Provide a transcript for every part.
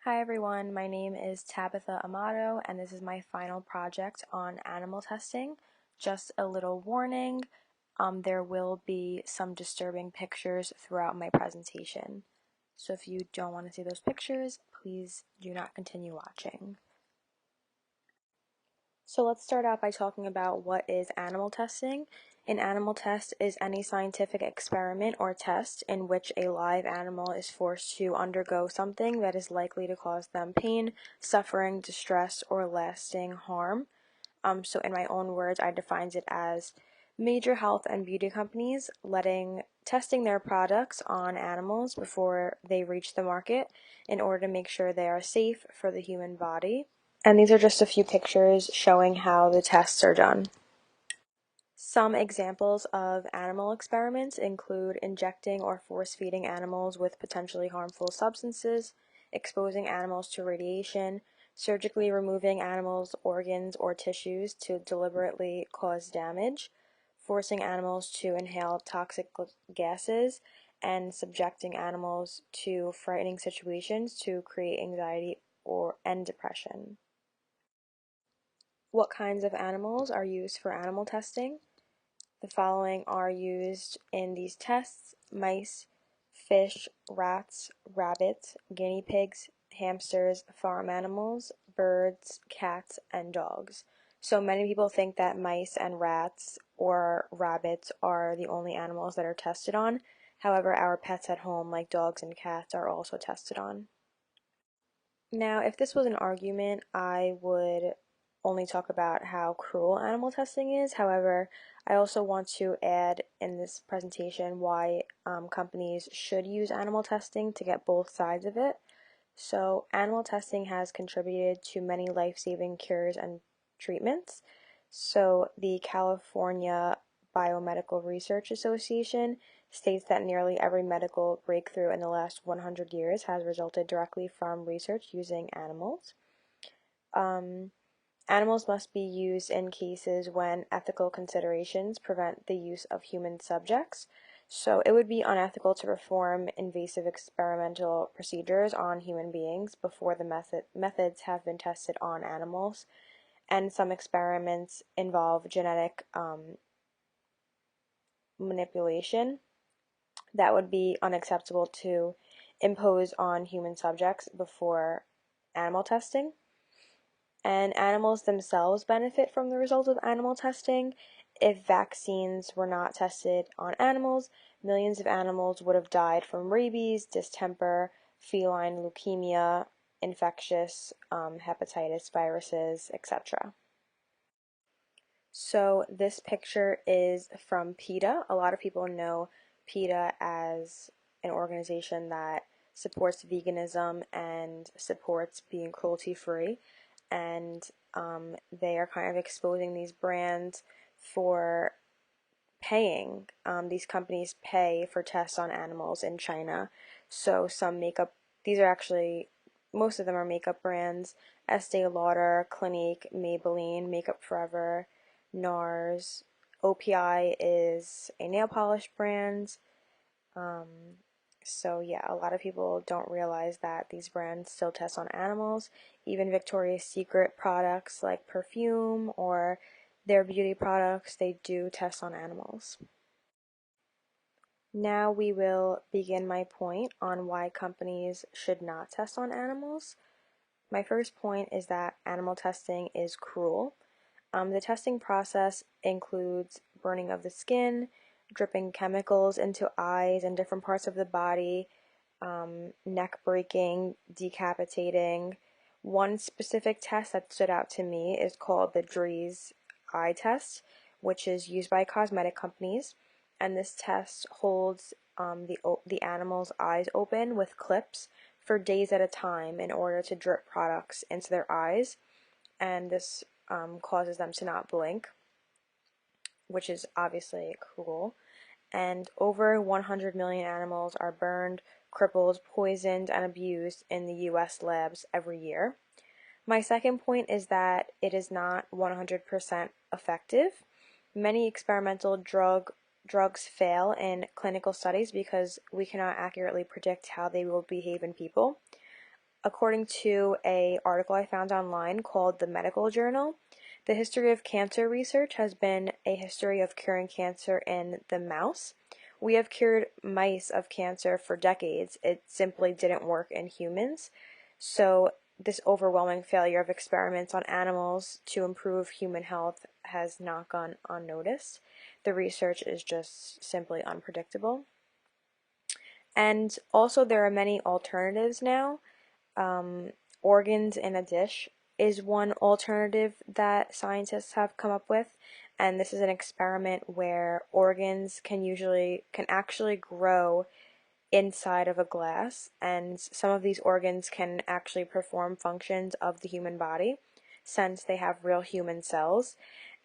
Hi everyone, my name is Tabitha Amato and this is my final project on animal testing. Just a little warning, there will be some disturbing pictures throughout my presentation. So if you don't want to see those pictures, please do not continue watching. So let's start out by talking about what is animal testing. An animal test is any scientific experiment or test in which a live animal is forced to undergo something that is likely to cause them pain, suffering, distress, or lasting harm. So in my own words, I define it as major health and beauty companies testing their products on animals before they reach the market in order to make sure they are safe for the human body. And these are just a few pictures showing how the tests are done. Some examples of animal experiments include injecting or force-feeding animals with potentially harmful substances, exposing animals to radiation, surgically removing animals' organs or tissues to deliberately cause damage, forcing animals to inhale toxic gases, and subjecting animals to frightening situations to create anxiety and depression. What kinds of animals are used for animal testing? The following are used in these tests: mice, fish, rats, rabbits, guinea pigs, hamsters, farm animals, birds, cats, and dogs. So many people think that mice and rats or rabbits are the only animals that are tested on. However, our pets at home, like dogs and cats, are also tested on. Now, if this was an argument, I would only talk about how cruel animal testing is. However, I also want to add in this presentation why companies should use animal testing to get both sides of it. So, animal testing has contributed to many life-saving cures and treatments. So, the California Biomedical Research Association states that nearly every medical breakthrough in the last 100 years has resulted directly from research using animals. Animals must be used in cases when ethical considerations prevent the use of human subjects. So it would be unethical to perform invasive experimental procedures on human beings before the methods have been tested on animals. And some experiments involve genetic manipulation that would be unacceptable to impose on human subjects before animal testing. And animals themselves benefit from the result of animal testing. If vaccines were not tested on animals, millions of animals would have died from rabies, distemper, feline leukemia, infectious hepatitis viruses, etc. So this picture is from PETA. A lot of people know PETA as an organization that supports veganism and supports being cruelty-free. And they are kind of exposing these brands for paying. These companies pay for tests on animals in China. So some makeup, these are actually, most of them are makeup brands: Estee Lauder, Clinique, Maybelline, Makeup Forever, NARS. OPI is a nail polish brand. Um, so yeah, a lot of people don't realize that these brands still test on animals. Even Victoria's Secret products like perfume or their beauty products, they do test on animals. Now we will begin my point on why companies should not test on animals. My first point is that animal testing is cruel. The testing process includes burning of the skin, dripping chemicals into eyes and different parts of the body, neck breaking, decapitating. One specific test that stood out to me is called the Dries eye test, which is used by cosmetic companies. And this test holds the animal's eyes open with clips for days at a time in order to drip products into their eyes. And this causes them to not blink, which is obviously cruel. And over 100 million animals are burned, crippled, poisoned, and abused in the US labs every year. My second point is that it is not 100% effective. Many experimental drugs fail in clinical studies because we cannot accurately predict how they will behave in people. according to an article I found online called The Medical Journal, the history of cancer research has been a history of curing cancer in the mouse. We have cured mice of cancer for decades. It simply didn't work in humans. So this overwhelming failure of experiments on animals to improve human health has not gone unnoticed. The research is just simply unpredictable. And also, there are many alternatives now. Organs in a dish is one alternative that scientists have come up with, and this is an experiment where organs can actually grow inside of a glass, and some of these organs can actually perform functions of the human body since they have real human cells.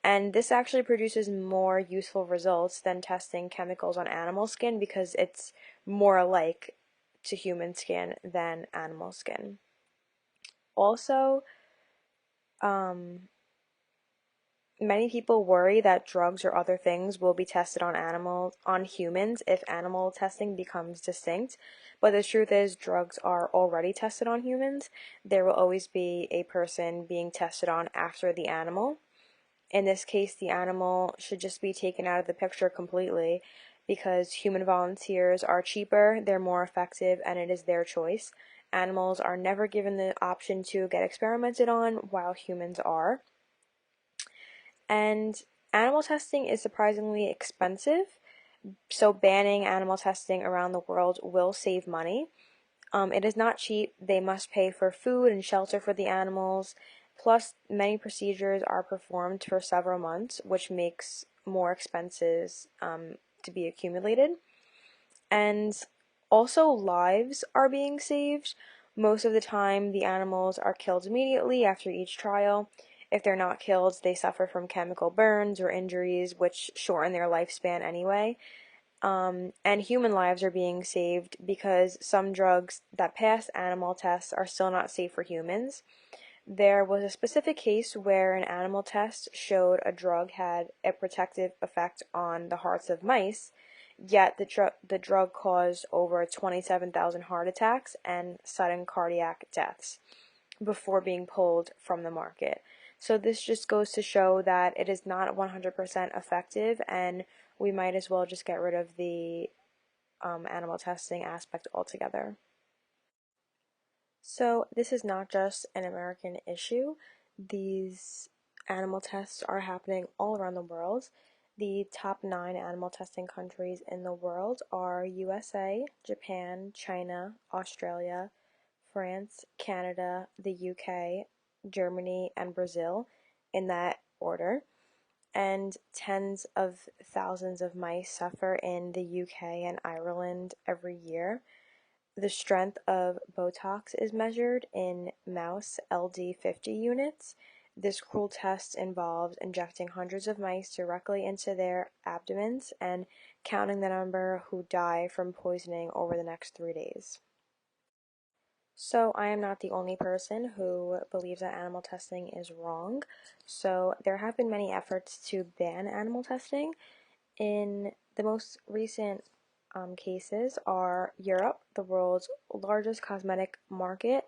And this actually produces more useful results than testing chemicals on animal skin because it's more alike to human skin than animal skin. Also, um, many people worry that drugs or other things will be tested on humans if animal testing becomes distinct. But the truth is, drugs are already tested on humans. There will always be a person being tested on after the animal. In this case, the animal should just be taken out of the picture completely because human volunteers are cheaper, they're more effective, and it is their choice. Animals are never given the option to get experimented on, while humans are. And animal testing is surprisingly expensive, so banning animal testing around the world will save money. It is not cheap. They must pay for food and shelter for the animals. Plus, many procedures are performed for several months, which makes more expenses to be accumulated. And also, lives are being saved. Most of the time, the animals are killed immediately after each trial. If they're not killed, they suffer from chemical burns or injuries, which shorten their lifespan anyway. And human lives are being saved because some drugs that pass animal tests are still not safe for humans. There was a specific case where an animal test showed a drug had a protective effect on the hearts of mice, yet the drug caused over 27,000 heart attacks and sudden cardiac deaths before being pulled from the market. So this just goes to show that it is not 100% effective, and we might as well just get rid of the animal testing aspect altogether. So this is not just an American issue. These animal tests are happening all around the world. The top 9 animal testing countries in the world are USA, Japan, China, Australia, France, Canada, the UK, Germany, and Brazil, in that order. And tens of thousands of mice suffer in the UK and Ireland every year. The strength of Botox is measured in mouse LD50 units. This cruel test involves injecting hundreds of mice directly into their abdomens and counting the number who die from poisoning over the next 3 days. So, I am not the only person who believes that animal testing is wrong. So, there have been many efforts to ban animal testing. In the most recent cases are Europe, the world's largest cosmetic market.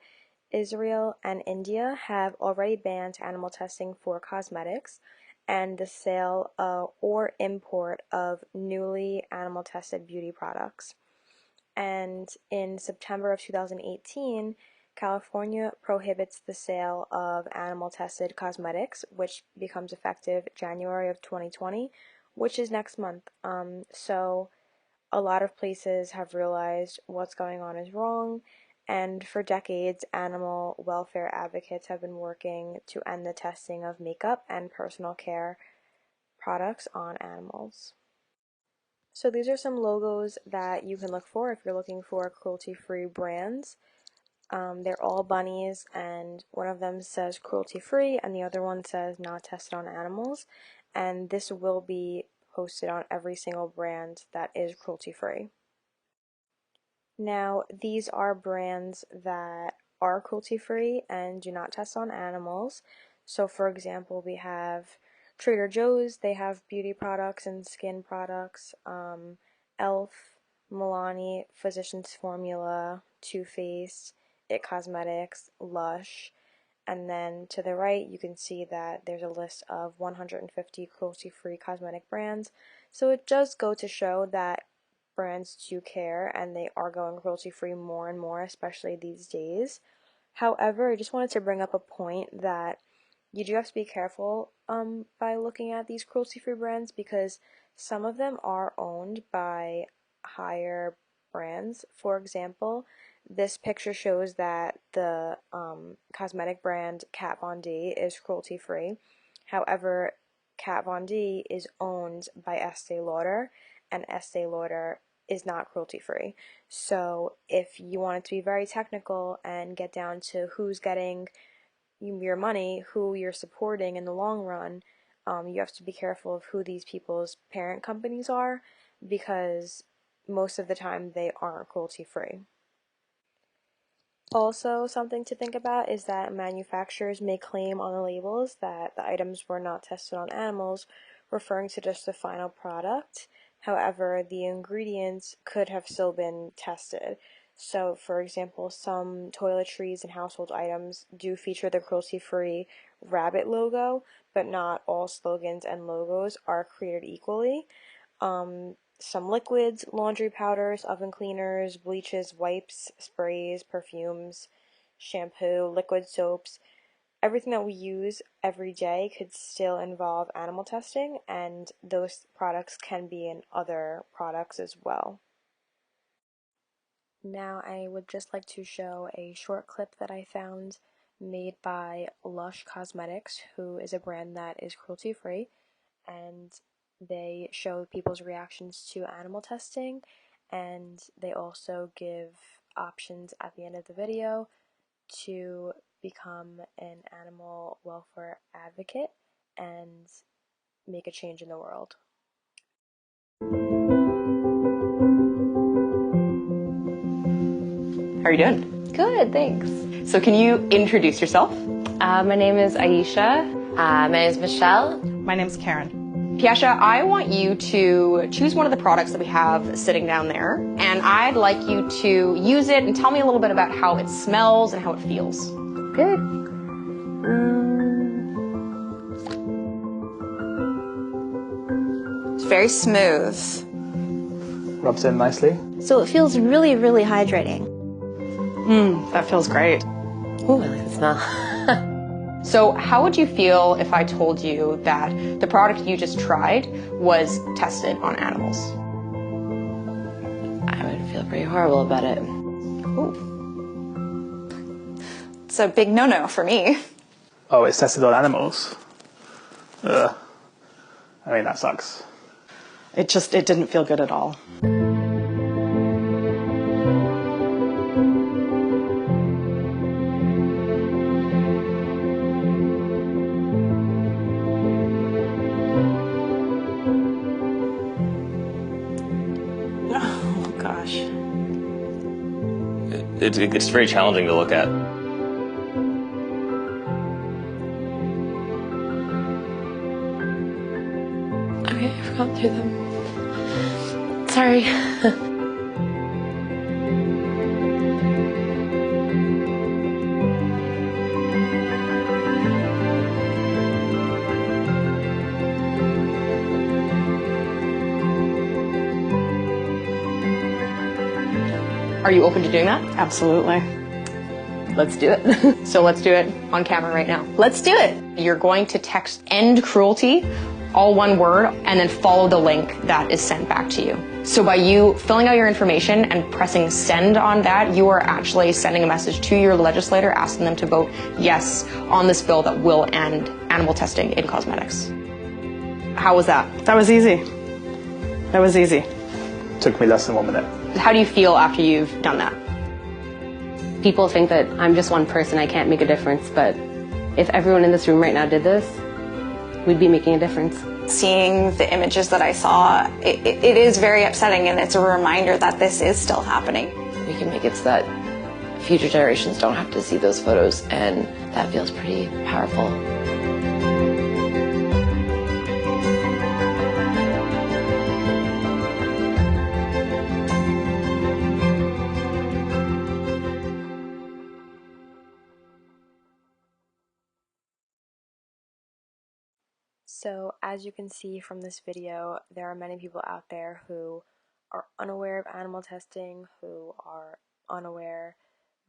Israel and India have already banned animal testing for cosmetics and the sale or import of newly animal tested beauty products. And in September of 2018, California prohibits the sale of animal tested cosmetics, which becomes effective January of 2020, which is next month. So a lot of places have realized what's going on is wrong, and for decades, animal welfare advocates have been working to end the testing of makeup and personal care products on animals. So these are some logos that you can look for if you're looking for cruelty-free brands. They're all bunnies, and one of them says cruelty-free, and the other one says not tested on animals. And this will be posted on every single brand that is cruelty-free. Now, these are brands that are cruelty-free and do not test on animals. So, for example, we have Trader Joe's, they have beauty products and skin products. Elf, Milani, Physicians Formula, Too Faced, IT Cosmetics, Lush, and then to the right you can see that there's a list of 150 cruelty-free cosmetic brands. So it does go to show that brands do care and they are going cruelty-free more and more, especially these days. However, I just wanted to bring up a point that you do have to be careful by looking at these cruelty-free brands, because some of them are owned by higher brands. For example, this picture shows that the cosmetic brand Kat Von D is cruelty-free. However, Kat Von D is owned by Estee Lauder, and Estee Lauder is not cruelty-free. So if you want it to be very technical and get down to who's getting your money, who you're supporting in the long run, you have to be careful of who these people's parent companies are, because most of the time they aren't cruelty-free. Also, something to think about is that manufacturers may claim on the labels that the items were not tested on animals, referring to just the final product. However, the ingredients could have still been tested. So, for example, some toiletries and household items do feature the cruelty-free rabbit logo, but not all slogans and logos are created equally. Some liquids, laundry powders, oven cleaners, bleaches, wipes, sprays, perfumes, shampoo, liquid soaps, everything that we use every day could still involve animal testing, and those products can be in other products as well. Now I would just like to show a short clip that I found made by Lush Cosmetics, who is a brand that is cruelty-free, and they show people's reactions to animal testing, and they also give options at the end of the video to become an animal welfare advocate and make a change in the world. How are you doing? Good, thanks. So can you introduce yourself? My name is Aisha. My name is Michelle. My name is Karen. Piasha, I want you to choose one of the products that we have sitting down there, and I'd like you to use it and tell me a little bit about how it smells and how it feels. Good. It's very smooth. Rubs in nicely. So it feels really, really hydrating. That feels great. Ooh, I like the smell. So how would you feel if I told you that the product you just tried was tested on animals? I would feel pretty horrible about it. Ooh. It's a big no-no for me. Oh, it's tested on animals? Ugh. I mean, that sucks. It didn't feel good at all. Oh, gosh. It's very challenging to look at. Okay, I've gone through them. Sorry. Are you open to doing that? Absolutely. Let's do it. So let's do it on camera right now. Let's do it. You're going to text "end cruelty," all one word, and then follow the link that is sent back to you. So by you filling out your information and pressing send on that, you are actually sending a message to your legislator asking them to vote yes on this bill that will end animal testing in cosmetics. How was that? That was easy. That was easy. Took me less than 1 minute. How do you feel after you've done that? People think that I'm just one person, I can't make a difference, but if everyone in this room right now did this, we'd be making a difference. Seeing the images that I saw, it is very upsetting, and it's a reminder that this is still happening. We can make it so that future generations don't have to see those photos, and that feels pretty powerful. So as you can see from this video, there are many people out there who are unaware of animal testing, who are unaware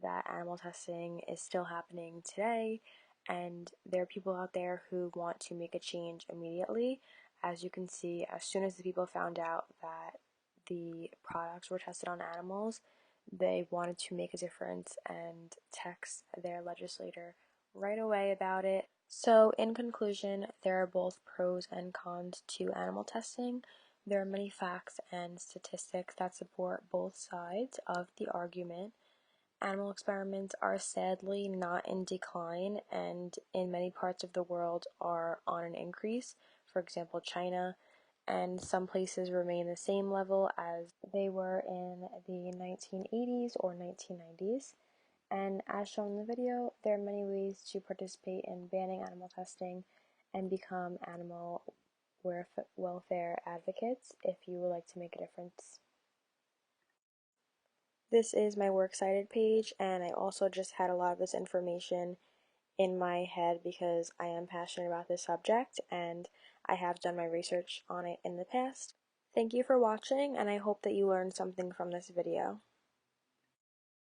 that animal testing is still happening today, and there are people out there who want to make a change immediately. As you can see, as soon as the people found out that the products were tested on animals, they wanted to make a difference and text their legislator right away about it. So, in conclusion, there are both pros and cons to animal testing. There are many facts and statistics that support both sides of the argument. Animal experiments are sadly not in decline and in many parts of the world are on an increase. For example, China, and some places remain the same level as they were in the 1980s or 1990s. And as shown in the video, there are many ways to participate in banning animal testing and become animal welfare advocates if you would like to make a difference. This is my Works Cited page, and I also just had a lot of this information in my head because I am passionate about this subject and I have done my research on it in the past. Thank you for watching, and I hope that you learned something from this video.